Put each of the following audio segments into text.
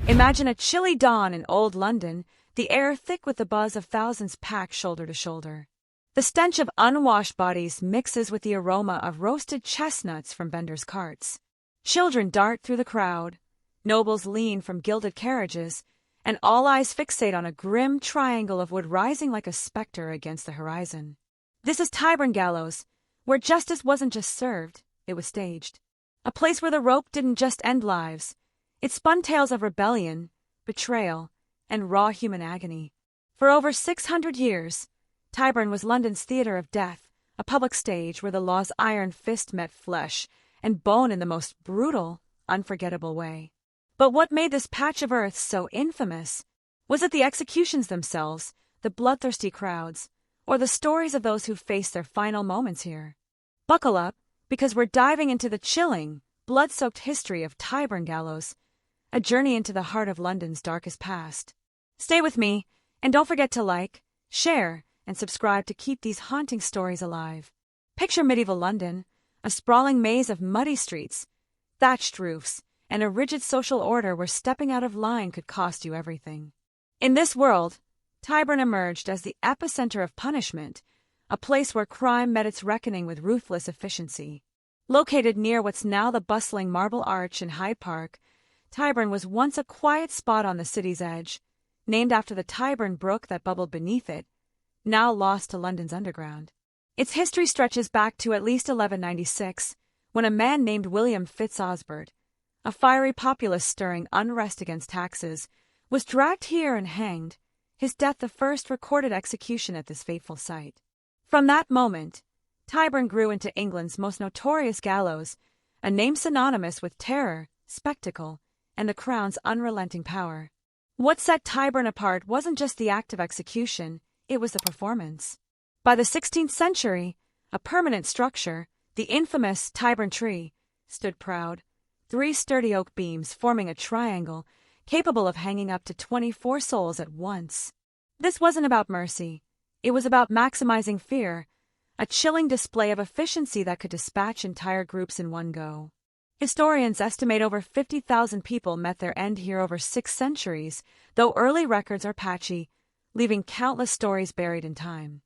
Imagine a chilly dawn in old London, the air thick with the buzz of thousands packed shoulder to shoulder. The stench of unwashed bodies mixes with the aroma of roasted chestnuts from vendors' carts. Children dart through the crowd, nobles lean from gilded carriages, and all eyes fixate on a grim triangle of wood rising like a specter against the horizon. This is Tyburn Gallows, where justice wasn't just served, it was staged. A place where the rope didn't just end lives, it spun tales of rebellion, betrayal, and raw human agony. For over 600 years, Tyburn was London's theatre of death, a public stage where the law's iron fist met flesh and bone in the most brutal, unforgettable way. But what made this patch of earth so infamous? Was it the executions themselves, the bloodthirsty crowds, or the stories of those who faced their final moments here? Buckle up, because we're diving into the chilling, blood-soaked history of Tyburn Gallows, a journey into the heart of London's darkest past. Stay with me, and don't forget to like, share, and subscribe to keep these haunting stories alive. Picture medieval London, a sprawling maze of muddy streets, thatched roofs, and a rigid social order where stepping out of line could cost you everything. In this world, Tyburn emerged as the epicenter of punishment, a place where crime met its reckoning with ruthless efficiency. Located near what's now the bustling Marble Arch in Hyde Park, Tyburn was once a quiet spot on the city's edge, named after the Tyburn Brook that bubbled beneath it, now lost to London's underground. Its history stretches back to at least 1196, when a man named William Fitz-Osbert, a fiery populace stirring unrest against taxes, was dragged here and hanged, his death the first recorded execution at this fateful site. From that moment, Tyburn grew into England's most notorious gallows, a name synonymous with terror, spectacle, and the Crown's unrelenting power. What set Tyburn apart wasn't just the act of execution, it was the performance. By the 16th century, a permanent structure, the infamous Tyburn tree, stood proud, 3 sturdy oak beams forming a triangle, capable of hanging up to 24 souls at once. This wasn't about mercy. It was about maximizing fear, a chilling display of efficiency that could dispatch entire groups in one go. Historians estimate over 50,000 people met their end here over 6 centuries, though early records are patchy, leaving countless stories buried in time.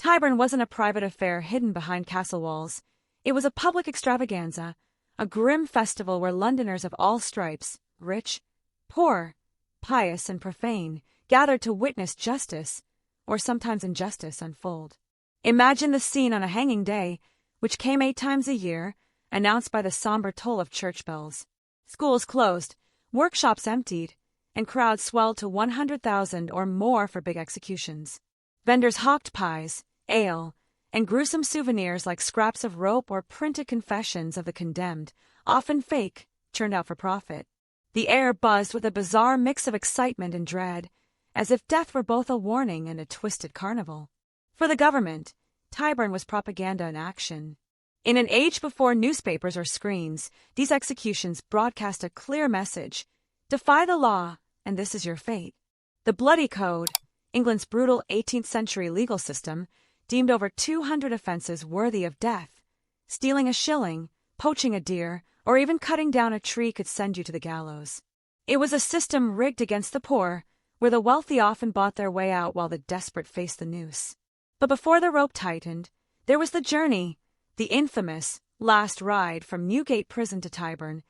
Tyburn wasn't a private affair hidden behind castle walls. It was a public extravaganza, a grim festival where Londoners of all stripes, rich, poor, pious, and profane, gathered to witness justice, or sometimes injustice, unfold. Imagine the scene on a hanging day, which came 8 times a year, announced by the somber toll of church bells. Schools closed, workshops emptied, and crowds swelled to 100,000 or more for big executions. Vendors hawked pies, ale, and gruesome souvenirs like scraps of rope or printed confessions of the condemned, often fake, churned out for profit. The air buzzed with a bizarre mix of excitement and dread, as if death were both a warning and a twisted carnival. For the government, Tyburn was propaganda in action. In an age before newspapers or screens, these executions broadcast a clear message: defy the law, and this is your fate. The Bloody Code, England's brutal 18th century legal system, deemed over 200 offenses worthy of death. Stealing a shilling, poaching a deer, or even cutting down a tree could send you to the gallows. It was a system rigged against the poor, where the wealthy often bought their way out while the desperate faced the noose. But before the rope tightened, there was the journey, the infamous last ride from Newgate Prison to Tyburn,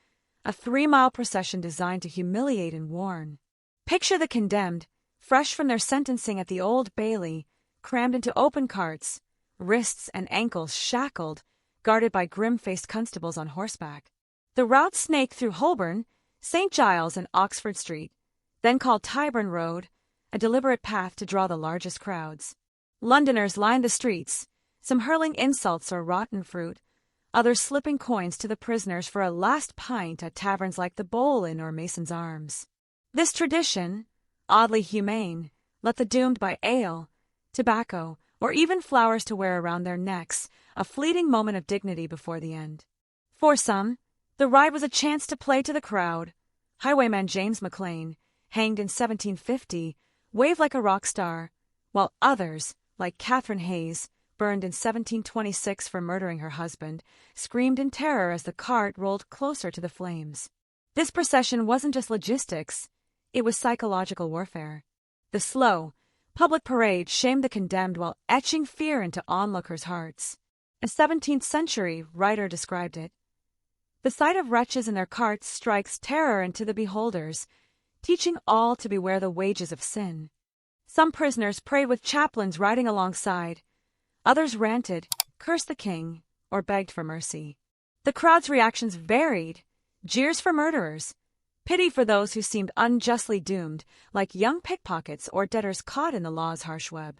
a 3-mile procession designed to humiliate and warn. Picture the condemned, fresh from their sentencing at the Old Bailey, crammed into open carts, wrists and ankles shackled, guarded by grim-faced constables on horseback. The route snaked through Holborn, St. Giles, and Oxford Street, then called Tyburn Road, a deliberate path to draw the largest crowds. Londoners lined the streets, some hurling insults or rotten fruit, others slipping coins to the prisoners for a last pint at taverns like the Bowl Inn or Mason's Arms. This tradition, oddly humane, let the doomed buy ale, tobacco, or even flowers to wear around their necks, a fleeting moment of dignity before the end. For some, the ride was a chance to play to the crowd. Highwayman James Maclean, hanged in 1750, waved like a rock star, while others, like Catherine Hayes, burned in 1726 for murdering her husband, screamed in terror as the cart rolled closer to the flames. This procession wasn't just logistics, It was psychological warfare. The slow, public parade shamed the condemned while etching fear into onlookers' hearts. A 17th-century writer described it. The sight of wretches in their carts strikes terror into the beholders, teaching all to beware the wages of sin. Some prisoners prayed with chaplains riding alongside. Others ranted, cursed the king, or begged for mercy. The crowd's reactions varied: jeers for murderers, pity for those who seemed unjustly doomed, like young pickpockets or debtors caught in the law's harsh web.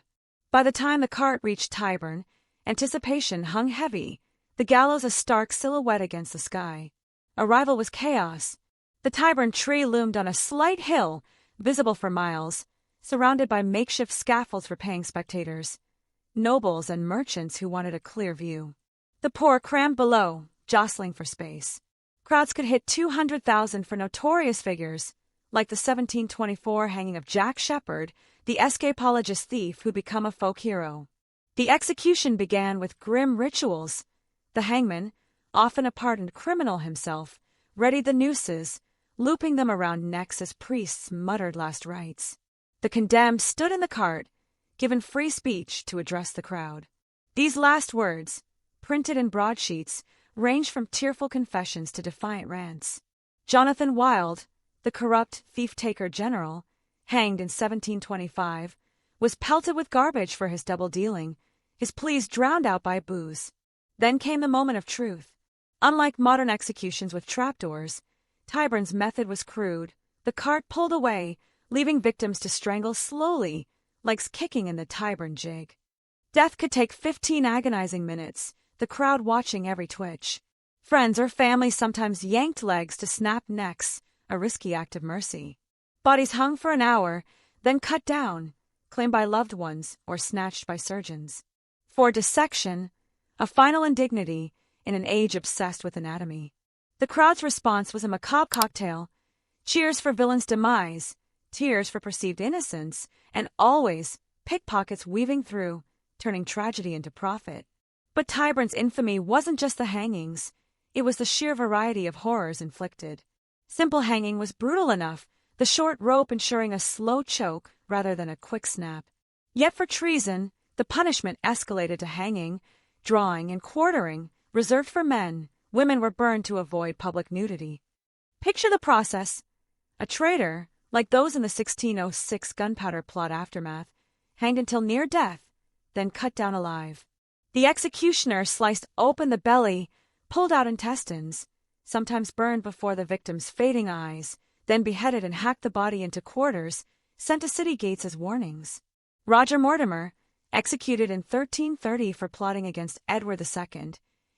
By the time the cart reached Tyburn, anticipation hung heavy, the gallows a stark silhouette against the sky. Arrival was chaos. The Tyburn tree loomed on a slight hill, visible for miles, surrounded by makeshift scaffolds for paying spectators, nobles and merchants who wanted a clear view. The poor crammed below, jostling for space. Crowds could hit 200,000 for notorious figures, like the 1724 hanging of Jack Sheppard, the escapologist thief who'd become a folk hero. The execution began with grim rituals. The hangman, often a pardoned criminal himself, readied the nooses, looping them around necks as priests muttered last rites. The condemned stood in the cart, given free speech to address the crowd. These last words, printed in broadsheets, ranged from tearful confessions to defiant rants. Jonathan Wild, the corrupt thief-taker general, hanged in 1725, was pelted with garbage for his double dealing, his pleas drowned out by booze. Then came the moment of truth. Unlike modern executions with trapdoors, Tyburn's method was crude. The cart pulled away, leaving victims to strangle slowly, legs kicking in the Tyburn jig. Death could take 15 agonizing minutes, the crowd watching every twitch. Friends or family sometimes yanked legs to snap necks, a risky act of mercy. Bodies hung for an hour, then cut down, claimed by loved ones or snatched by surgeons. For dissection, a final indignity in an age obsessed with anatomy. The crowd's response was a macabre cocktail: cheers for villain's demise, tears for perceived innocence, and always pickpockets weaving through, turning tragedy into profit. But Tyburn's infamy wasn't just the hangings, it was the sheer variety of horrors inflicted. Simple hanging was brutal enough, the short rope ensuring a slow choke rather than a quick snap. Yet for treason, the punishment escalated to hanging, drawing, and quartering, reserved for men. Women were burned to avoid public nudity. Picture the process. A traitor, like those in the 1606 gunpowder plot aftermath, hanged until near death, then cut down alive. The executioner sliced open the belly, pulled out intestines, sometimes burned before the victim's fading eyes, then beheaded and hacked the body into quarters, sent to city gates as warnings. Roger Mortimer, executed in 1330 for plotting against Edward II,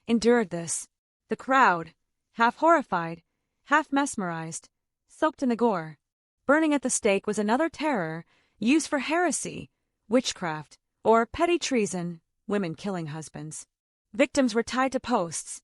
endured this. The crowd, half horrified, half mesmerized, soaked in the gore. Burning at the stake was another terror, used for heresy, witchcraft, or petty treason, women killing husbands. Victims were tied to posts,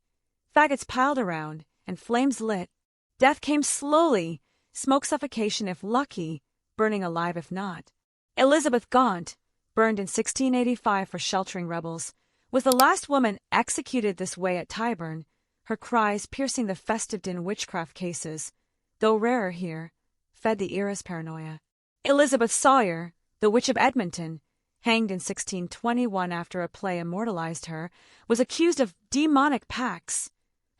faggots piled around, and flames lit. Death came slowly, smoke suffocation if lucky, burning alive if not. Elizabeth Gaunt, burned in 1685 for sheltering rebels, was the last woman executed this way at Tyburn, her cries piercing the festive din witchcraft cases, though rarer here, fed the era's paranoia. Elizabeth Sawyer, the Witch of Edmonton, hanged in 1621 after a play immortalized her, was accused of demonic pacts.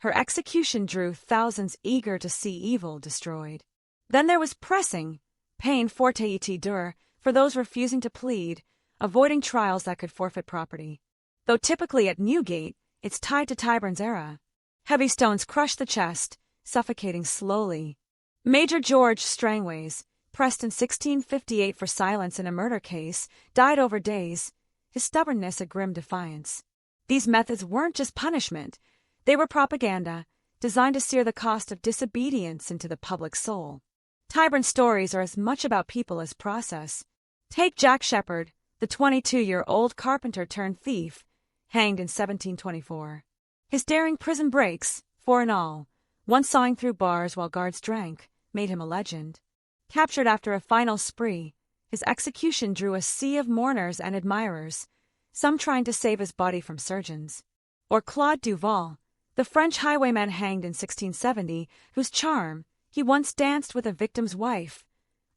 Her execution drew thousands eager to see evil destroyed. Then there was pressing, peine forte et dure, for those refusing to plead, avoiding trials that could forfeit property. Though typically at Newgate, it's tied to Tyburn's era. Heavy stones crushed the chest, suffocating slowly. Major George Strangways, pressed in 1658 for silence in a murder case, died over days, his stubbornness a grim defiance. These methods weren't just punishment, they were propaganda, designed to sear the cost of disobedience into the public soul. Tyburn stories are as much about people as process. Take Jack Sheppard, the 22-year-old carpenter-turned-thief, hanged in 1724. His daring prison breaks, 4 in all, once sawing through bars while guards drank, made him a legend. Captured after a final spree, his execution drew a sea of mourners and admirers, some trying to save his body from surgeons. Or Claude Duval, the French highwayman hanged in 1670, whose charm, he once danced with a victim's wife,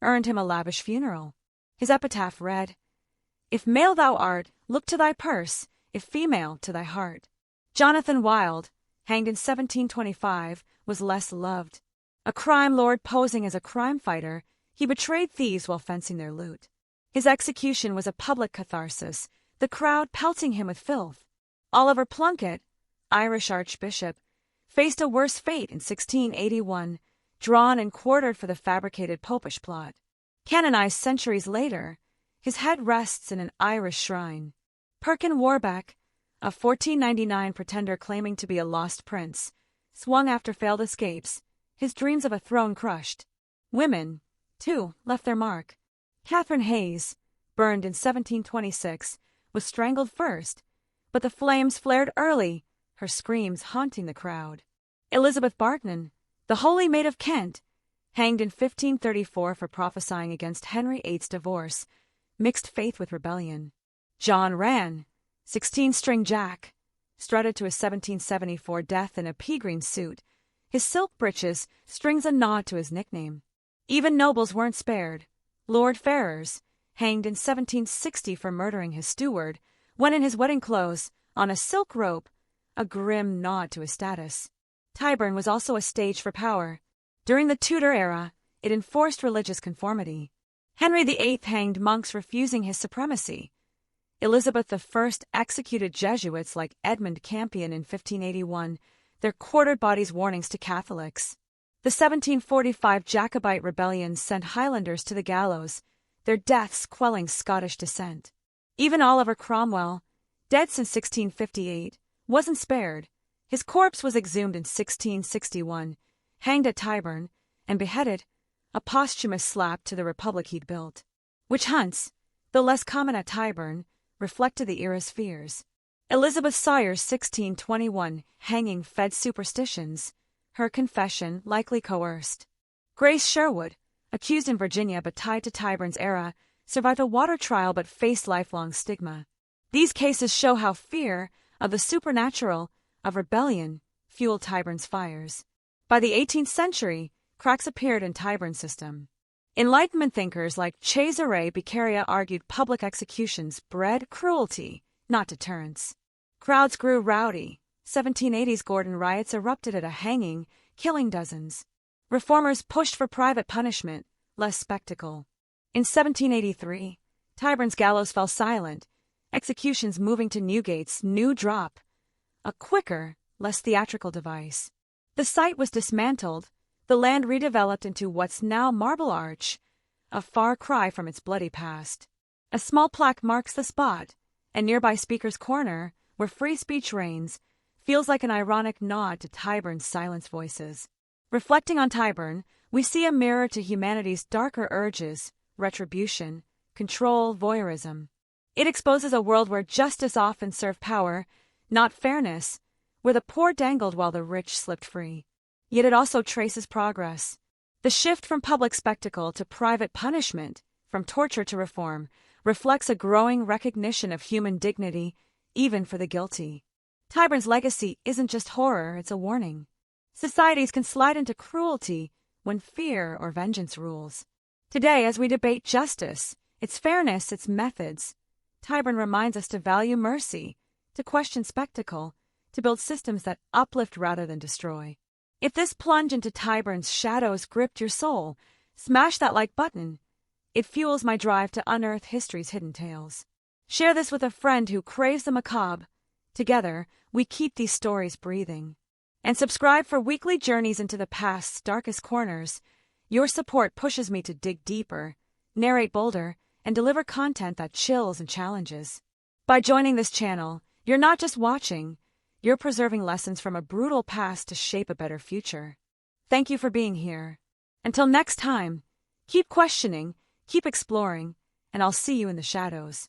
earned him a lavish funeral. His epitaph read, "If male thou art, look to thy purse, if female, to thy heart." Jonathan Wild, hanged in 1725, was less loved. A crime lord posing as a crime fighter, he betrayed thieves while fencing their loot. His execution was a public catharsis, the crowd pelting him with filth. Oliver Plunkett, Irish archbishop, faced a worse fate in 1681, drawn and quartered for the fabricated popish plot. Canonized centuries later, his head rests in an Irish shrine. Perkin Warbeck, a 1499 pretender claiming to be a lost prince, swung after failed escapes, his dreams of a throne crushed. Women, too, left their mark. Catherine Hayes, burned in 1726, was strangled first, but the flames flared early, her screams haunting the crowd. Elizabeth Barton, the Holy Maid of Kent, hanged in 1534 for prophesying against Henry VIII's divorce, mixed faith with rebellion. John Rann, 16-string Jack, strutted to his 1774 death in a pea-green suit, his silk breeches strings a nod to his nickname. Even nobles weren't spared. Lord Ferrers, hanged in 1760 for murdering his steward, went in his wedding clothes, on a silk rope, a grim nod to his status. Tyburn was also a stage for power. During the Tudor era, it enforced religious conformity. Henry VIII hanged monks refusing his supremacy. Elizabeth I executed Jesuits like Edmund Campion in 1581, their quartered bodies warnings to Catholics. The 1745 Jacobite rebellion sent Highlanders to the gallows, their deaths quelling Scottish dissent. Even Oliver Cromwell, dead since 1658, wasn't spared. His corpse was exhumed in 1661, hanged at Tyburn, and beheaded, a posthumous slap to the republic he'd built. Witch hunts, though less common at Tyburn, reflected the era's fears. Elizabeth Sawyer's 1621 hanging fed superstitions, her confession likely coerced. Grace Sherwood, accused in Virginia but tied to Tyburn's era, survived a water trial but faced lifelong stigma. These cases show how fear of the supernatural, of rebellion, fueled Tyburn's fires. By the 18th century, cracks appeared in Tyburn's system. Enlightenment thinkers like Cesare Beccaria argued public executions bred cruelty, not deterrence. Crowds grew rowdy. 1780s Gordon riots erupted at a hanging, killing dozens. Reformers pushed for private punishment, less spectacle. In 1783, Tyburn's gallows fell silent, executions moving to Newgate's New Drop, a quicker, less theatrical device. The site was dismantled, the land redeveloped into what's now Marble Arch, a far cry from its bloody past. A small plaque marks the spot, and nearby Speaker's Corner, where free speech reigns, feels like an ironic nod to Tyburn's silenced voices. Reflecting on Tyburn, we see a mirror to humanity's darker urges, retribution, control, voyeurism. It exposes a world where justice often served power, not fairness, where the poor dangled while the rich slipped free. Yet it also traces progress. The shift from public spectacle to private punishment, from torture to reform, reflects a growing recognition of human dignity, even for the guilty. Tyburn's legacy isn't just horror, it's a warning. Societies can slide into cruelty when fear or vengeance rules. Today, as we debate justice, its fairness, its methods, Tyburn reminds us to value mercy, to question spectacle, to build systems that uplift rather than destroy. If this plunge into Tyburn's shadows gripped your soul, smash that like button. It fuels my drive to unearth history's hidden tales. Share this with a friend who craves the macabre. Together, we keep these stories breathing. And subscribe for weekly journeys into the past's darkest corners. Your support pushes me to dig deeper, narrate bolder, and deliver content that chills and challenges. By joining this channel, you're not just watching, you're preserving lessons from a brutal past to shape a better future. Thank you for being here. Until next time, keep questioning, keep exploring, and I'll see you in the shadows.